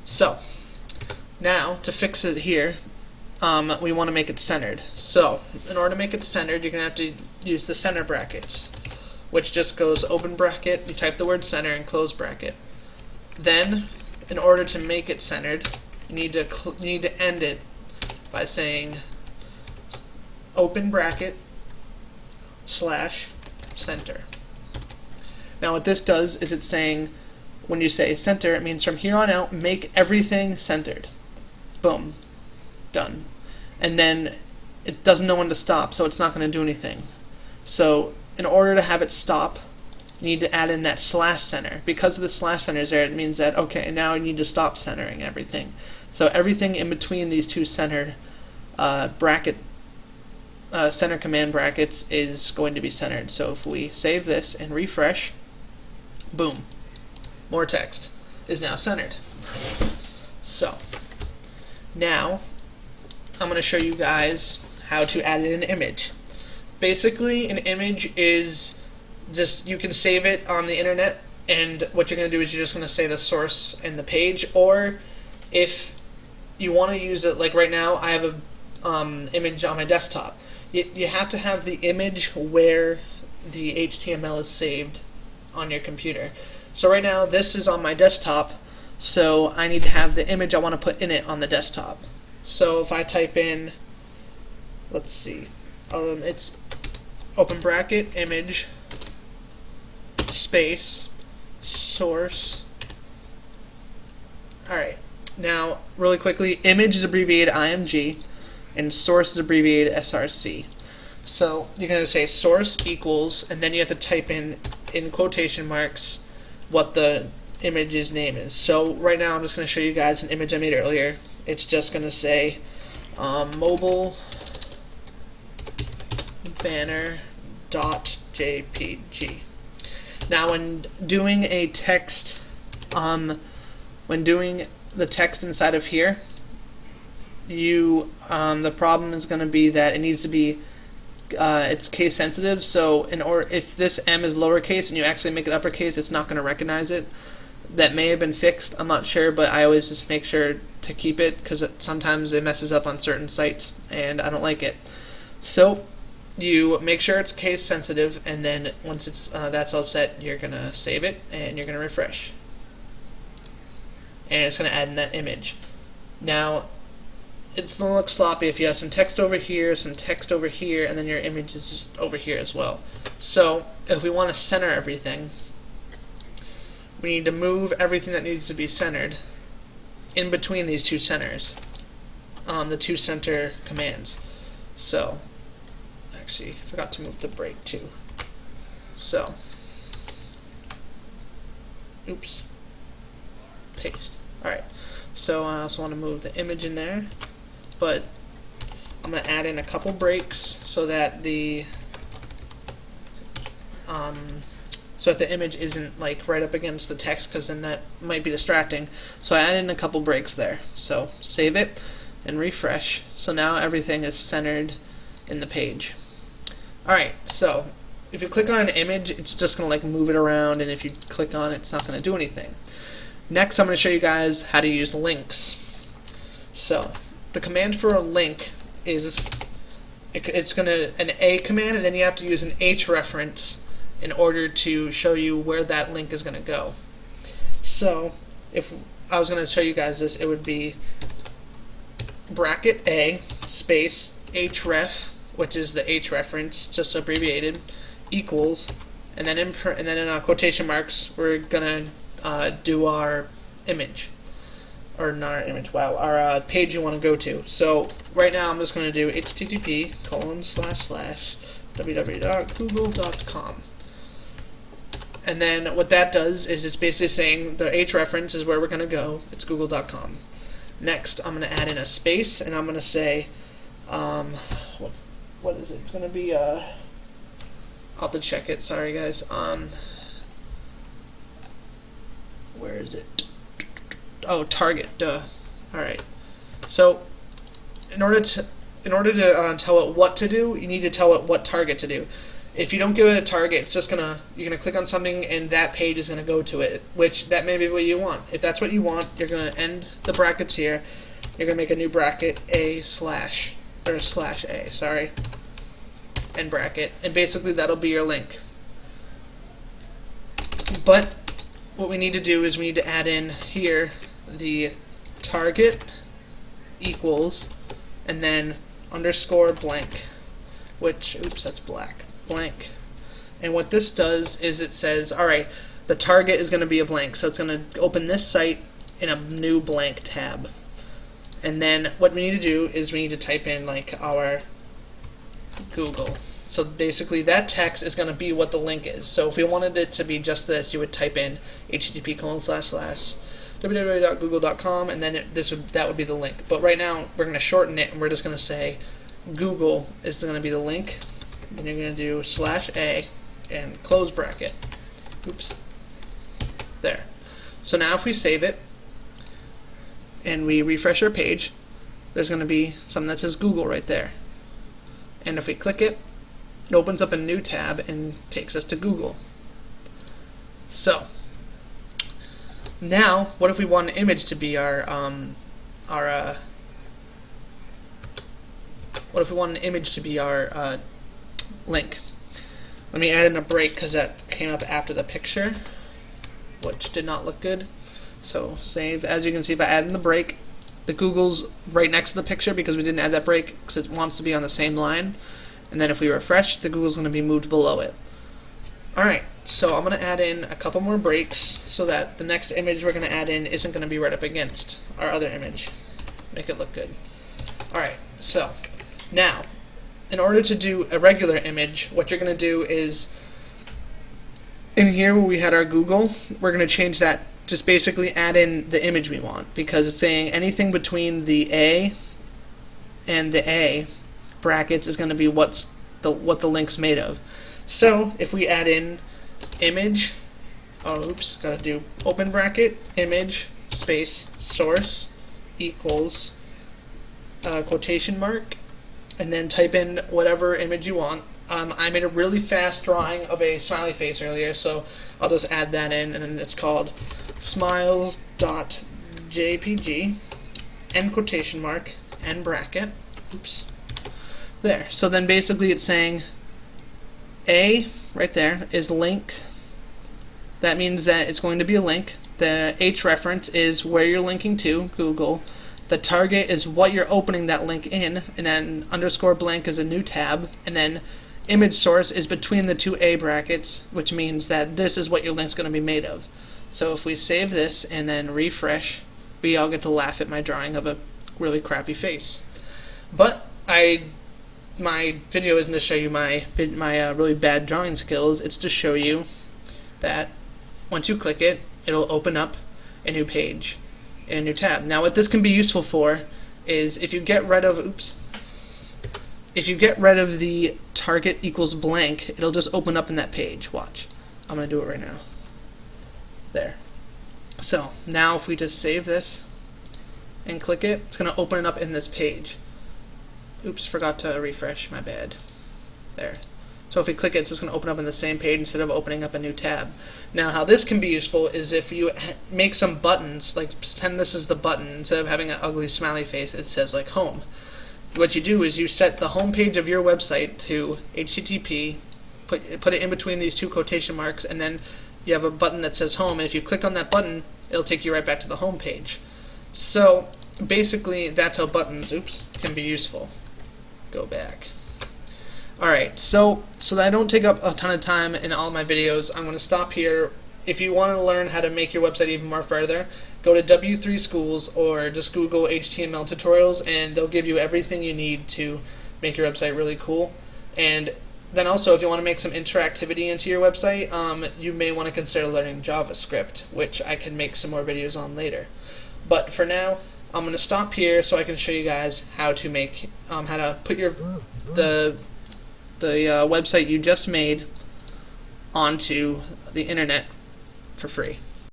So now to fix it here, we want to make it centered. So in order to make it centered, you're going to have to use the center brackets, which just goes open bracket, you type the word center, and close bracket. Then, in order to make it centered, you need to end it by saying open bracket slash center. Now what this does is it's saying, when you say center, it means from here on out, make everything centered. Boom. Done. And then it doesn't know when to stop, so it's not going to do anything. So in order to have it stop, you need to add in that slash center. Because of the slash centers there, it means that, okay, now you need to stop centering everything. So everything in between these two center center command brackets is going to be centered. So if we save this and refresh, boom, more text is now centered. So now I'm going to show you guys how to add in an image. Basically, an image is just, you can save it on the internet, and what you're going to do is you're just going to say the source and the page, or if you want to use it, like right now I have a image on my desktop. You have to have the image where the HTML is saved on your computer. So right now this is on my desktop, so I need to have the image I want to put in it on the desktop. So if I type in, let's see, it's open bracket image space source. Alright, now really quickly, image is abbreviated IMG and source is abbreviated SRC. So you're going to say source equals, and then you have to type in quotation marks what the image's name is. So right now I'm just going to show you guys an image I made earlier. It's just going to say mobile banner .jpg. Now when doing a text, when doing the text inside of here, the problem is going to be that it needs to be it's case sensitive. So if this M is lowercase and you actually make it uppercase, it's not going to recognize it. That may have been fixed, I'm not sure, but I always just make sure to keep it because sometimes it messes up on certain sites and I don't like it. So you make sure it's case sensitive, and then once it's that's all set, you're gonna save it and you're gonna refresh, and it's gonna add in that image. Now it's gonna look sloppy if you have some text over here, some text over here, and then your image is just over here as well. So if we want to center everything, we need to move everything that needs to be centered in between these two centers, the two center commands. So actually, I forgot to move the break too. So, oops, paste. Alright, so I also want to move the image in there, but I'm going to add in a couple breaks so that the image isn't like right up against the text, because then that might be distracting. So I added in a couple breaks there. So save it and refresh. So now everything is centered in the page. Alright, so if you click on an image, it's just going to like move it around, and if you click on it, it's not going to do anything. Next, I'm going to show you guys how to use links. So the command for a link is, it's going to an A command, and then you have to use an H reference in order to show you where that link is going to go. So if I was going to show you guys this, it would be bracket A space href, which is the H reference, just abbreviated, equals, and then in quotation marks, we're gonna do our image, or not our image. Wow, our page you want to go to. So right now, I'm just gonna do http://www.google.com, and then what that does is it's basically saying the H reference is where we're gonna go. It's google.com. Next, I'm gonna add in a space, and I'm gonna say, what is it? It's gonna be I'll have to check it, sorry guys. Where is it? Oh, target, duh. Alright. So in order to tell it what to do, you need to tell it what target to do. If you don't give it a target, it's just you're gonna click on something and that page is gonna go to it, which that may be what you want. If that's what you want, you're gonna end the brackets here. You're gonna make a new bracket /A, sorry, end bracket, and basically that'll be your link. But what we need to do is we need to add in here the target equals and then underscore blank, which, oops, that's blank. And what this does is it says, alright, the target is going to be a blank, so it's going to open this site in a new blank tab. And then what we need to do is we need to type in like our Google. So basically that text is going to be what the link is. So if we wanted it to be just this, you would type in http://www.google.com, and then that would be the link. But right now we're going to shorten it and we're just going to say Google is going to be the link. Then you're going to do /A and close bracket. Oops. There. So now if we save it and we refresh our page, there's going to be something that says Google right there. And if we click it, it opens up a new tab and takes us to Google. So now, what if we want an image to be what if we want an image to be our link? Let me add in a break because that came up after the picture, which did not look good. So save. As you can see, if I add in the break, the Google's right next to the picture because we didn't add that break because it wants to be on the same line. And then if we refresh, the Google's going to be moved below it. Alright, so I'm going to add in a couple more breaks so that the next image we're going to add in isn't going to be right up against our other image. Make it look good. Alright, so now, in order to do a regular image, what you're going to do is, in here where we had our Google, we're going to change that, just basically add in the image we want, because it's saying anything between the A and the A brackets is going to be what the link's made of. So if we add in image, gotta do open bracket, image, space, source, equals, quotation mark, and then type in whatever image you want. I made a really fast drawing of a smiley face earlier, so I'll just add that in, and it's called smiles.jpg, end quotation mark, end bracket, oops, there. So then basically it's saying A, right there, is link. That means that it's going to be a link. The H reference is where you're linking to, Google. The target is what you're opening that link in, and then underscore blank is a new tab, and then image source is between the two A brackets, which means that this is what your link's going to be made of. So if we save this and then refresh, we all get to laugh at my drawing of a really crappy face. But my video isn't to show you my really bad drawing skills. It's to show you that once you click it, it'll open up a new page in a new tab. Now what this can be useful for is if you get rid of the target equals blank, it'll just open up in that page. Watch. I'm going to do it right now. There. So now if we just save this and click it, it's going to open it up in this page. Oops, forgot to refresh, my bad. There. So if we click it, it's just going to open up in the same page instead of opening up a new tab. Now how this can be useful is if you make some buttons, like pretend this is the button, instead of having an ugly smiley face, it says like home. What you do is you set the home page of your website to HTTP, put it in between these two quotation marks, and then you have a button that says home, and if you click on that button, it'll take you right back to the home page. So basically that's how buttons, can be useful. Go back. Alright, so that I don't take up a ton of time in all my videos, I'm going to stop here. If you want to learn how to make your website even more further, go to W3 Schools or just Google HTML tutorials, and they'll give you everything you need to make your website really cool. And then also, if you want to make some interactivity into your website, you may want to consider learning JavaScript, which I can make some more videos on later. But for now, I'm going to stop here so I can show you guys how to make, how to put the website you just made onto the internet for free.